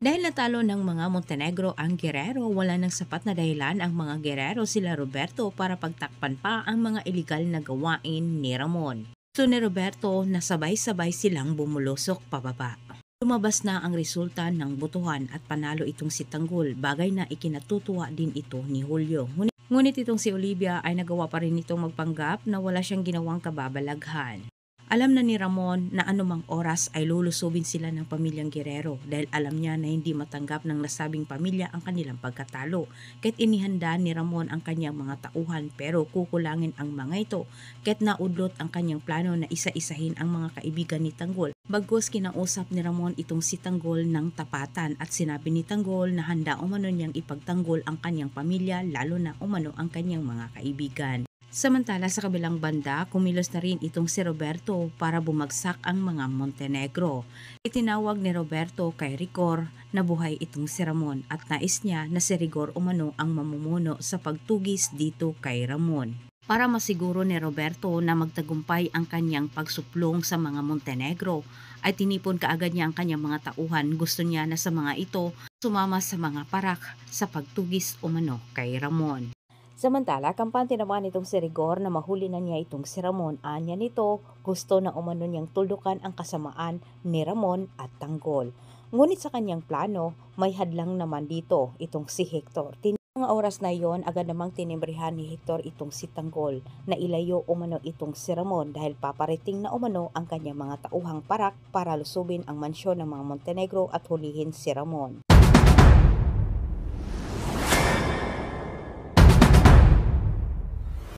Dahil natalo ng mga Montenegro ang Guerrero, wala ng sapat na dahilan ang mga Guerrero sila Roberto para pagtakpan pa ang mga iligal na gawain ni Ramon. Gusto ni Roberto na sabay-sabay silang bumulusok pababa. Lumabas na ang resulta ng botohan at panalo itong si Tanggol, bagay na ikinatutuwa din ito ni Julio. Ngunit itong si Olivia ay nagawa pa rin itong magpanggap na wala siyang ginawang kababalaghan. Alam na ni Ramon na anumang oras ay lulusubin sila ng pamilyang Guerrero dahil alam niya na hindi matanggap ng nasabing pamilya ang kanilang pagkatalo. Kahit inihanda ni Ramon ang kanyang mga tauhan pero kukulangin ang mga ito kahit naudlot ang kanyang plano na isa-isahin ang mga kaibigan ni Tanggol. Bagkus kinausap ni Ramon itong si Tanggol ng tapatan at sinabi ni Tanggol na handa umano niyang ipagtanggol ang kanyang pamilya lalo na umano ang kanyang mga kaibigan. Samantala sa kabilang banda, kumilos na rin itong si Roberto para bumagsak ang mga Montenegro. Itinawag ni Roberto kay Rigor na buhay itong si Ramon at nais niya na si Rigor umano ang mamumuno sa pagtugis dito kay Ramon. Para masiguro ni Roberto na magtagumpay ang kanyang pagsuplong sa mga Montenegro, ay tinipon kaagad niya ang kanyang mga tauhan. Gusto niya na sa mga ito sumama sa mga parak sa pagtugis umano kay Ramon. Samantala, kampante naman itong si Rigor na mahuli na niya itong si Ramon. Anya nito, gusto na umano niyang tulukan ang kasamaan ni Ramon at Tanggol. Ngunit sa kanyang plano, may hadlang naman dito itong si Hector. Mga oras na iyon, agad namang tinimbrihan ni Hector itong si Tanggol na ilayo umano itong si Ramon dahil paparating na umano ang kanyang mga tauhang parak para lusubin ang mansyon ng mga Montenegro at hulihin si Ramon.